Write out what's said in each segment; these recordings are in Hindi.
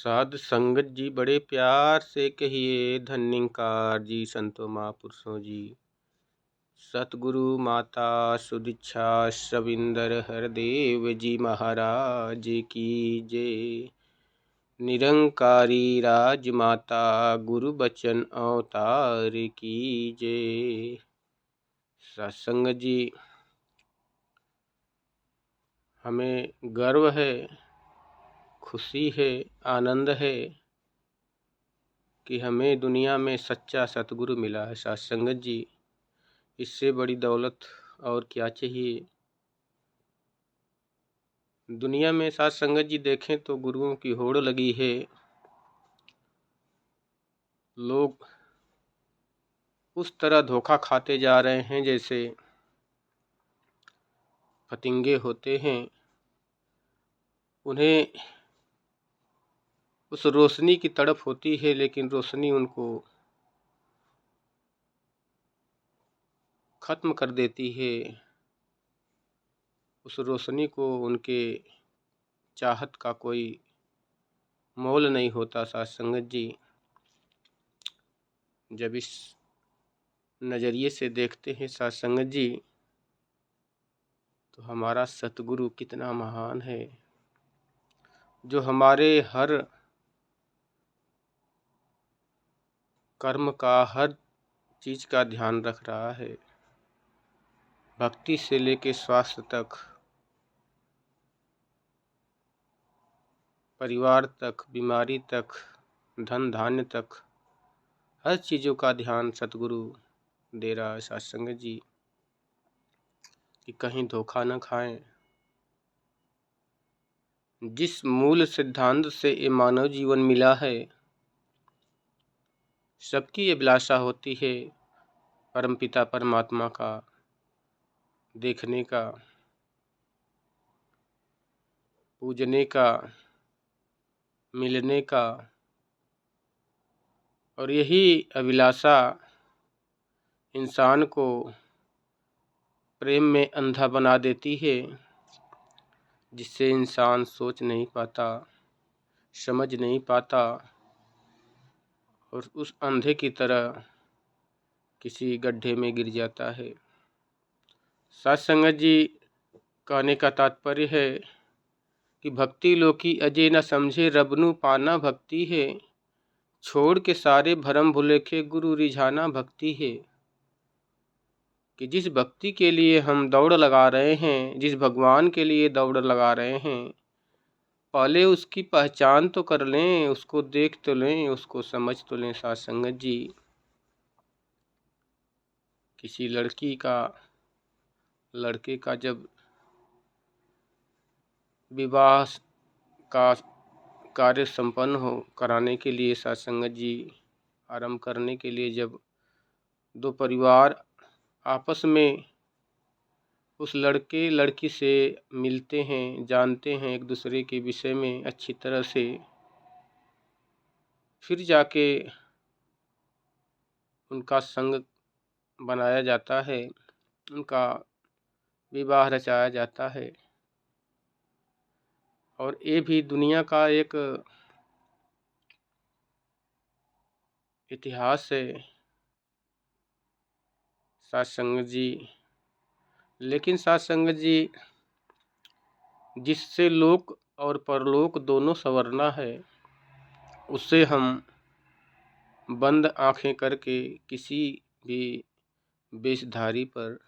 साध संगत जी बड़े प्यार से कहिए, धन्यंकार जी संतो महापुरुषों जी। सतगुरु माता सुदीक्षा सविंदर हरदेव जी महाराज की जय। निरंकारी राजमाता गुरु बचन अवतार की जय। सत्संग जी, हमें गर्व है, खुशी है, आनंद है कि हमें दुनिया में सच्चा सतगुरु मिला है। सत्संगत जी, इससे बड़ी दौलत और क्या चाहिए। दुनिया में सत्संगत जी देखें तो गुरुओं की होड़ लगी है। लोग उस तरह धोखा खाते जा रहे हैं जैसे फतिंगे होते हैं। उन्हें उस रोशनी की तड़प होती है, लेकिन रोशनी उनको खत्म कर देती है। उस रोशनी को उनके चाहत का कोई मोल नहीं होता। सत्संगत जी, जब इस नज़रिए से देखते हैं सत्संगत जी, तो हमारा सतगुरु कितना महान है, जो हमारे हर कर्म का, हर चीज़ का ध्यान रख रहा है। भक्ति से लेके स्वास्थ्य तक, परिवार तक, बीमारी तक, धन धान्य तक, हर चीज़ों का ध्यान सतगुरु दे रहा है। सत्संगत जी, कि कहीं धोखा न खाएं। जिस मूल सिद्धांत से ये मानव जीवन मिला है, सबकी अभिलाषा होती है परमपिता परमात्मा का देखने का, पूजने का, मिलने का। और यही अभिलाषा इंसान को प्रेम में अंधा बना देती है, जिससे इंसान सोच नहीं पाता, समझ नहीं पाता, और उस अंधे की तरह किसी गड्ढे में गिर जाता है। सत्संगत जी, कहने का तात्पर्य है कि भक्ति लोकी अजय न समझे, रबनु पाना भक्ति है। छोड़ के सारे भरम भुलेखे, गुरु रिझाना भक्ति है। कि जिस भक्ति के लिए हम दौड़ लगा रहे हैं, जिस भगवान के लिए दौड़ लगा रहे हैं, पहले उसकी पहचान तो कर लें, उसको देख तो लें, उसको समझ तो लें। सत्संगत जी, किसी लड़के का जब विवाह का कार्य संपन्न हो कराने के लिए, सत्संगत जी, आरंभ करने के लिए जब दो परिवार आपस में उस लड़के लड़की से मिलते हैं, जानते हैं एक दूसरे के विषय में अच्छी तरह से, फिर जाके उनका संग बनाया जाता है, उनका विवाह रचाया जाता है। और ये भी दुनिया का एक इतिहास है सत्संगत जी। लेकिन सत्संगत जी, जिससे लोक और परलोक दोनों संवरना है, उससे हम बंद आंखें करके किसी भी वेशधारी पर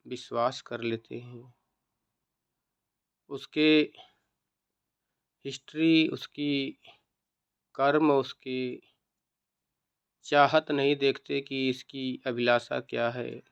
विश्वास कर लेते हैं। उसके हिस्ट्री, उसकी कर्म, उसकी चाहत नहीं देखते कि इसकी अभिलाषा क्या है,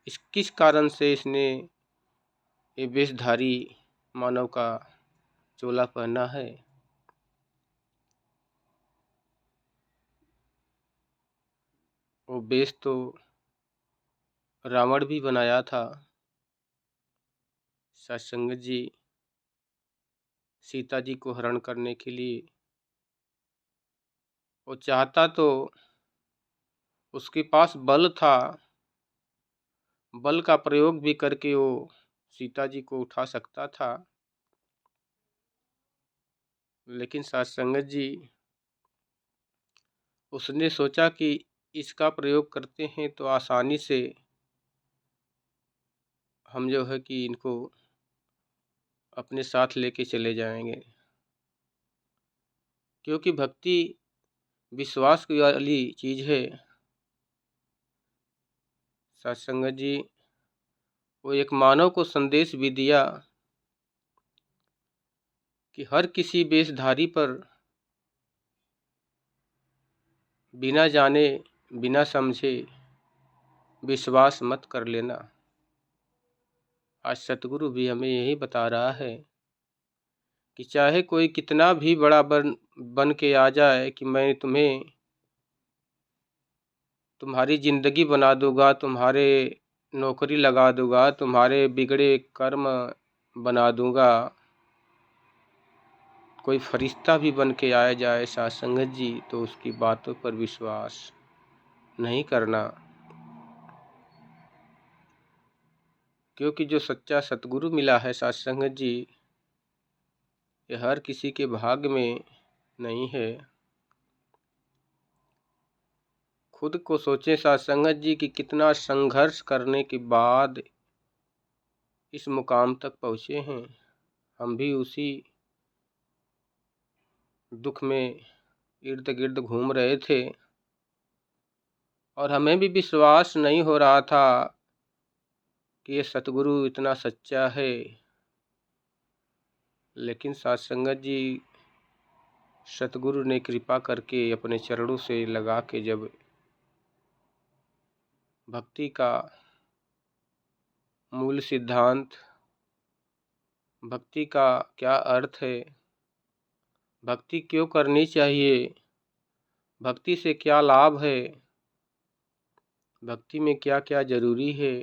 इस किस कारण से इसने ये वेशधारी मानव का चोला पहना है। वो वेश तो रावण भी बनाया था। सत्संगत जी, सीता जी को हरण करने के लिए वो चाहता तो, उसके पास बल था, बल का प्रयोग भी करके वो सीता जी को उठा सकता था, लेकिन साथ संगत जी उसने सोचा कि इसका प्रयोग करते हैं तो आसानी से हम जो है कि इनको अपने साथ लेके चले जाएंगे, क्योंकि भक्ति विश्वास की वाली चीज़ है। साथ संगत जी वो एक मानव को संदेश भी दिया कि हर किसी वेशधारी पर बिना जाने बिना समझे विश्वास मत कर लेना। आज सतगुरु भी हमें यही बता रहा है कि चाहे कोई कितना भी बड़ा बन के आ जाए कि मैं तुम्हें तुम्हारी ज़िंदगी बना दूंगा, तुम्हारे नौकरी लगा दूंगा, तुम्हारे बिगड़े कर्म बना दूंगा, कोई फरिश्ता भी बन के आया जाए साथ संगत जी, तो उसकी बातों पर विश्वास नहीं करना। क्योंकि जो सच्चा सतगुरु मिला है साथ संगत जी, ये हर किसी के भाग्य में नहीं है। खुद को सोचें साथ संगत जी कि कितना संघर्ष करने के बाद इस मुकाम तक पहुँचे हैं। हम भी उसी दुख में इर्द गिर्द घूम रहे थे और हमें भी विश्वास नहीं हो रहा था कि ये सतगुरु इतना सच्चा है। लेकिन साथ संगत जी सतगुरु ने कृपा करके अपने चरणों से लगा के जब भक्ति का मूल सिद्धांत, भक्ति का क्या अर्थ है, भक्ति क्यों करनी चाहिए, भक्ति से क्या लाभ है, भक्ति में क्या क्या जरूरी है,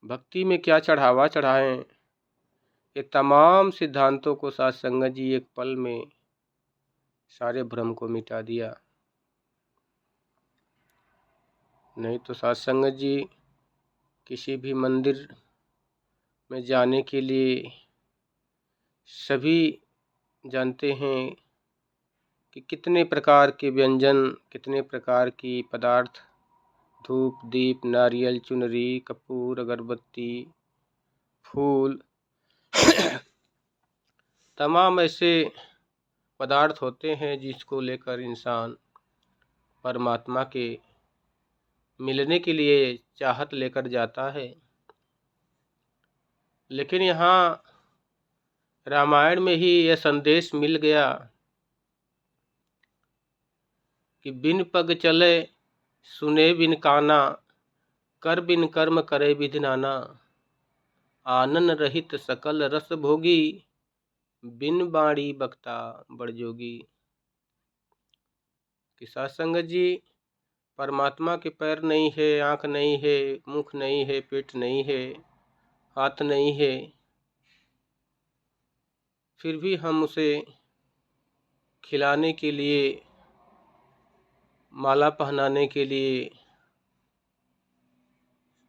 भक्ति में क्या चढ़ावा चढ़ाएं, ये तमाम सिद्धांतों को साथ संगत जी एक पल में सारे भ्रम को मिटा दिया। नहीं तो साथ संगत जी किसी भी मंदिर में जाने के लिए सभी जानते हैं कि कितने प्रकार के व्यंजन, कितने प्रकार की पदार्थ, धूप दीप नारियल चुनरी कपूर अगरबत्ती फूल तमाम ऐसे पदार्थ होते हैं जिसको लेकर इंसान परमात्मा के मिलने के लिए चाहत लेकर जाता है। लेकिन यहाँ रामायण में ही यह संदेश मिल गया कि बिन पग चले सुने बिन काना, कर बिन कर्म करे विधि नाना, आनन रहित सकल रस भोगी, बिन बाणी बक्ता बड़ जोगी। कि साथ संगत जी परमात्मा के पैर नहीं है, आँख नहीं है, मुख नहीं है, पेट नहीं है, हाथ नहीं है, फिर भी हम उसे खिलाने के लिए, माला पहनाने के लिए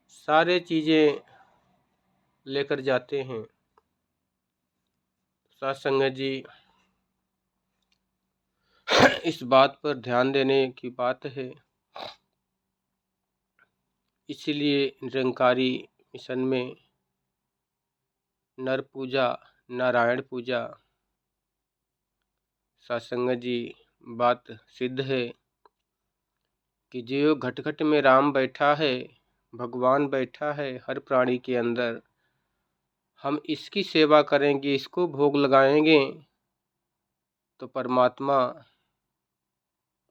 सारे चीज़ें लेकर जाते हैं। साथ संगत जी इस बात पर ध्यान देने की बात है। इसलिए निरंकारी मिशन में नर पूजा नारायण पूजा साथ संगत जी बात सिद्ध है कि जो घट घट में राम बैठा है, भगवान बैठा है हर प्राणी के अंदर, हम इसकी सेवा करेंगे, इसको भोग लगाएंगे तो परमात्मा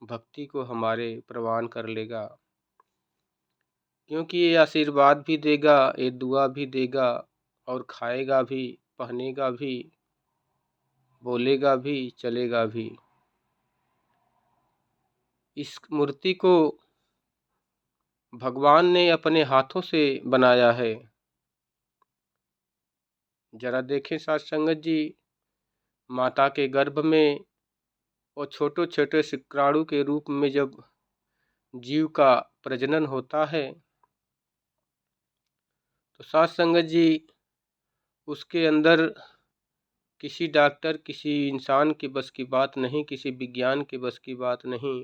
भक्ति को हमारे प्रवान कर लेगा। क्योंकि ये आशीर्वाद भी देगा, ये दुआ भी देगा और खाएगा भी, पहनेगा भी, बोलेगा भी, चलेगा भी। इस मूर्ति को भगवान ने अपने हाथों से बनाया है। जरा देखें साथ संगत जी, माता के गर्भ में वो छोटे छोटे शुक्राणु के रूप में जब जीव का प्रजनन होता है तो साथ संगत जी उसके अंदर किसी डॉक्टर, किसी इंसान के बस की बात नहीं, किसी विज्ञान के बस की बात नहीं,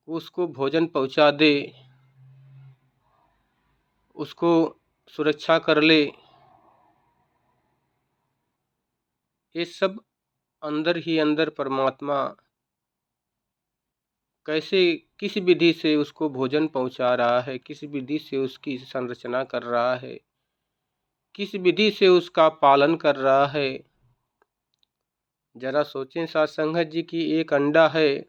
उसको भोजन पहुंचा दे, उसको सुरक्षा कर ले। ये सब अंदर ही अंदर परमात्मा कैसे, किस विधि से उसको भोजन पहुंचा रहा है, किस विधि से उसकी संरचना कर रहा है, किस विधि से उसका पालन कर रहा है। जरा सोचें साथ संगत जी की एक अंडा है,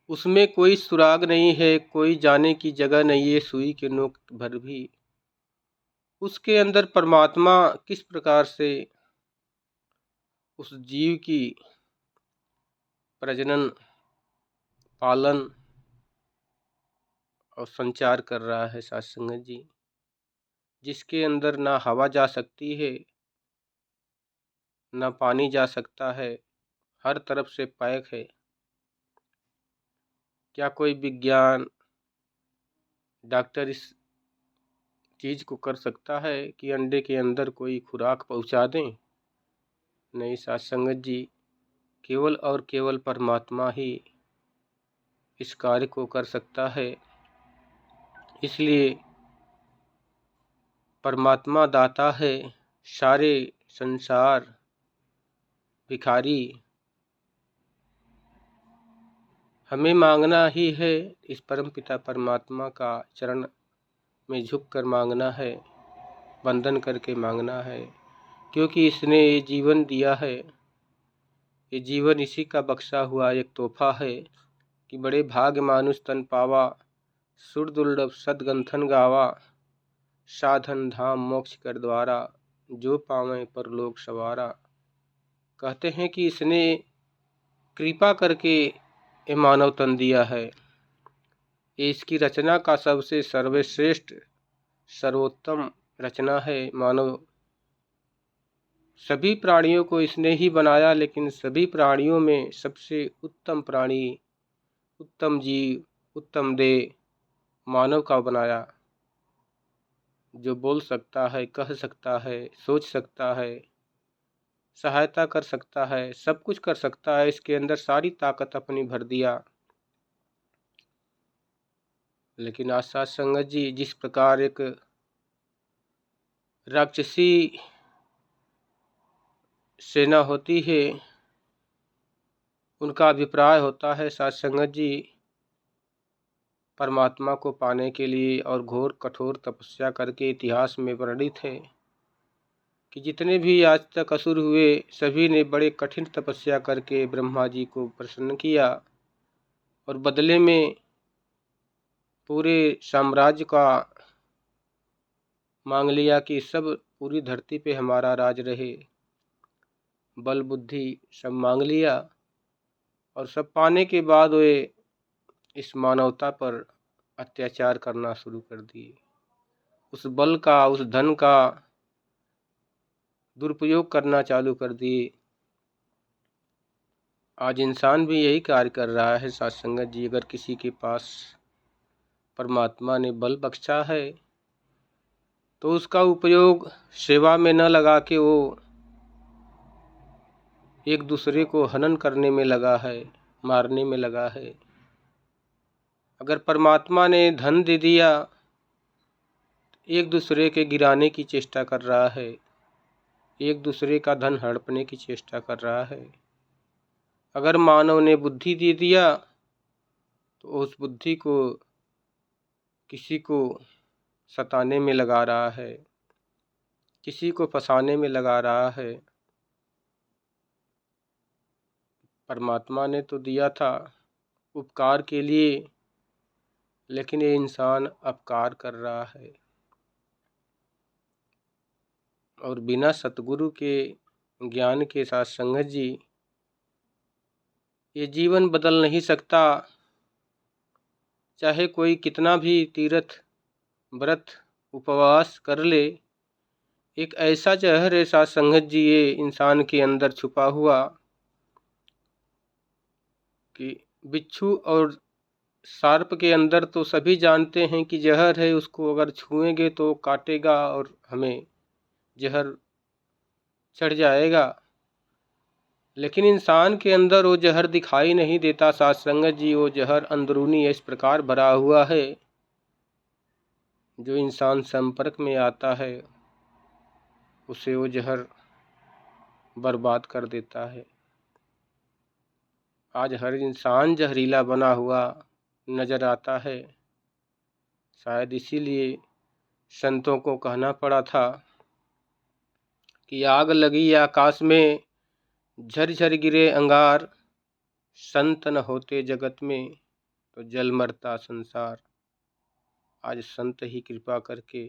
उसमें कोई सुराग नहीं है, कोई जाने की जगह नहीं है सुई के नोक भर भी। उसके अंदर परमात्मा किस प्रकार से उस जीव की प्रजनन, पालन और संचार कर रहा है साथ संगत जी, जिसके अंदर ना हवा जा सकती है, ना पानी जा सकता है, हर तरफ से पैक है। क्या कोई विज्ञान, डॉक्टर इस चीज को कर सकता है कि अंडे के अंदर कोई खुराक पहुंचा दें? नहीं साथ संगत जी, केवल और केवल परमात्मा ही इस कार्य को कर सकता है। इसलिए परमात्मा दाता है, सारे संसार भिखारी। हमें मांगना ही है, इस परम पिता परमात्मा का चरण में झुक कर मांगना है, वंदन करके मांगना है, क्योंकि इसने ये जीवन दिया है। ये जीवन इसी का बख्शा हुआ एक तोहफा है कि बड़े भाग्य मानुष तन पावा, सुर दुर्लभ सदगंथन गावा, साधन धाम मोक्ष कर द्वारा, जो पावे परलोक सवारा। कहते हैं कि इसने कृपा करके ये मानव तन दिया है। ये इसकी रचना का सबसे सर्वश्रेष्ठ सर्वोत्तम रचना है। मानव, सभी प्राणियों को इसने ही बनाया, लेकिन सभी प्राणियों में सबसे उत्तम प्राणी, उत्तम जीव, उत्तम देह मानव का बनाया, जो बोल सकता है, कह सकता है, सोच सकता है, सहायता कर सकता है, सब कुछ कर सकता है। इसके अंदर सारी ताकत अपनी भर दिया। लेकिन आज साथ संगत जी, जिस प्रकार एक राक्षसी सेना होती है, उनका अभिप्राय होता है साथ संगत जी, परमात्मा को पाने के लिए, और घोर कठोर तपस्या करके इतिहास में वर्णित है कि जितने भी आज तक असुर हुए, सभी ने बड़े कठिन तपस्या करके ब्रह्मा जी को प्रसन्न किया, और बदले में पूरे साम्राज्य का मांग लिया कि सब पूरी धरती पे हमारा राज रहे। बल बुद्धि सब मांग लिया, और सब पाने के बाद वे इस मानवता पर अत्याचार करना शुरू कर दिए। उस बल का, उस धन का दुरुपयोग करना चालू कर दिए। आज इंसान भी यही कार्य कर रहा है साथ संगत जी। अगर किसी के पास परमात्मा ने बल बख्शा है, तो उसका उपयोग सेवा में न लगा के वो एक दूसरे को हनन करने में लगा है, मारने में लगा है। अगर परमात्मा ने धन दे दिया, एक दूसरे के गिराने की चेष्टा कर रहा है, एक दूसरे का धन हड़पने की चेष्टा कर रहा है। अगर मानव ने बुद्धि दे दिया, तो उस बुद्धि को किसी को सताने में लगा रहा है, किसी को फंसाने में लगा रहा है। परमात्मा ने तो दिया था उपकार के लिए, लेकिन ये इंसान अपकार कर रहा है, और बिना सतगुरु के ज्ञान के साथ संगत जी, ये जीवन बदल नहीं सकता। चाहे कोई कितना भी तीर्थ व्रत उपवास कर ले, एक ऐसा जहर है साथ संगत जी ये इंसान के अंदर छुपा हुआ कि बिच्छू और सर्प के अंदर तो सभी जानते हैं कि जहर है, उसको अगर छुएंगे तो काटेगा और हमें जहर चढ़ जाएगा। लेकिन इंसान के अंदर वो जहर दिखाई नहीं देता साथ संगत जी। वो जहर अंदरूनी इस प्रकार भरा हुआ है, जो इंसान संपर्क में आता है उसे वो जहर बर्बाद कर देता है। आज हर इंसान जहरीला बना हुआ नजर आता है। शायद इसीलिए संतों को कहना पड़ा था कि आग लगी आकाश में, झरझर गिरे अंगार, संत न होते जगत में तो जल मरता संसार। आज संत ही कृपा करके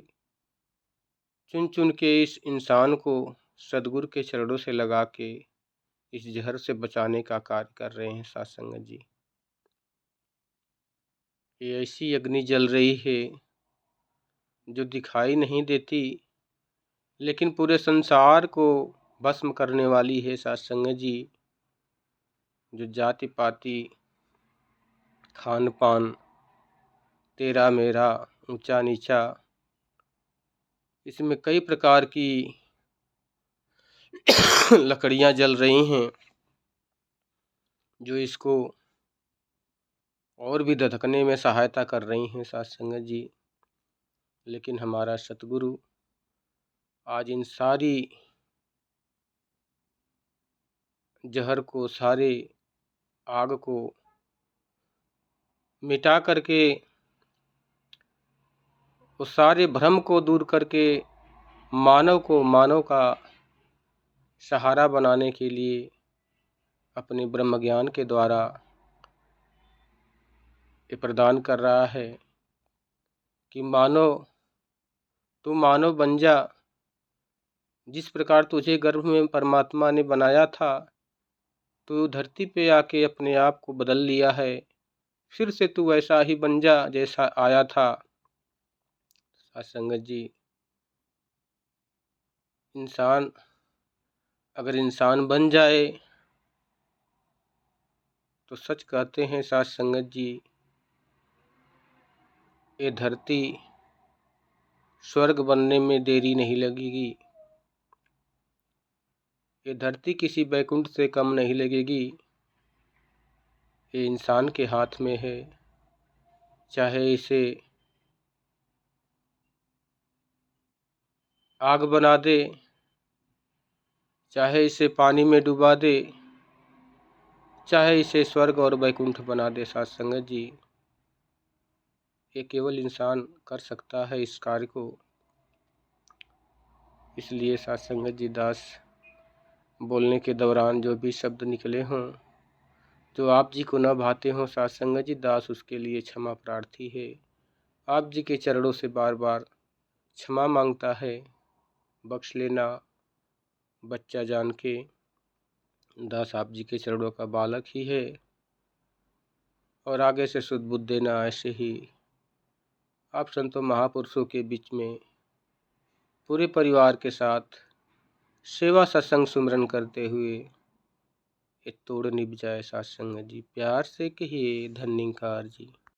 चुन चुन के इस इंसान को सदगुरु के चरणों से लगा के इस जहर से बचाने का कार्य कर रहे हैं साथ संगत जी। ये ऐसी अग्नि जल रही है जो दिखाई नहीं देती, लेकिन पूरे संसार को भस्म करने वाली है साथ संगत जी। जो जाति पाति, खान पान, तेरा मेरा, ऊंचा नीचा, इसमें कई प्रकार की लकड़ियां जल रही हैं, जो इसको और भी धधकने में सहायता कर रही हैं साथ संगत जी। लेकिन हमारा सतगुरु आज इन सारी जहर को, सारे आग को मिटा करके, उस सारे भ्रम को दूर करके मानव को मानव का सहारा बनाने के लिए अपने ब्रह्म ज्ञान के द्वारा ये प्रदान कर रहा है कि मानव, तू मानव बन जा। जिस प्रकार तुझे गर्भ में परमात्मा ने बनाया था, तू धरती पे आके अपने आप को बदल लिया है। फिर से तू वैसा ही बन जा जैसा आया था। संगत जी, इंसान अगर इंसान बन जाए तो सच कहते हैं साथ संगत जी, ये धरती स्वर्ग बनने में देरी नहीं लगेगी। ये धरती किसी बैकुंठ से कम नहीं लगेगी। ये इंसान के हाथ में है, चाहे इसे आग बना दे, चाहे इसे पानी में डुबा दे, चाहे इसे स्वर्ग और बैकुंठ बना दे साथ संगत जी। ये केवल इंसान कर सकता है इस कार्य को। इसलिए साथ संगत जी, दास बोलने के दौरान जो भी शब्द निकले हों, जो आप जी को न भाते हों साथ संगत जी, दास उसके लिए क्षमा प्रार्थी है। आप जी के चरणों से बार बार क्षमा मांगता है। बख्श लेना बच्चा जान के, दास आप जी के चरणों का बालक ही है, और आगे से शुद्ध बुद्ध देना। ऐसे ही आप संतों महापुरुषों के बीच में पूरे परिवार के साथ सेवा सत्संग सुमरन करते हुए ये तोड़ निभ जाए साथ संगत जी। प्यार से कहिए धन्यकार जी।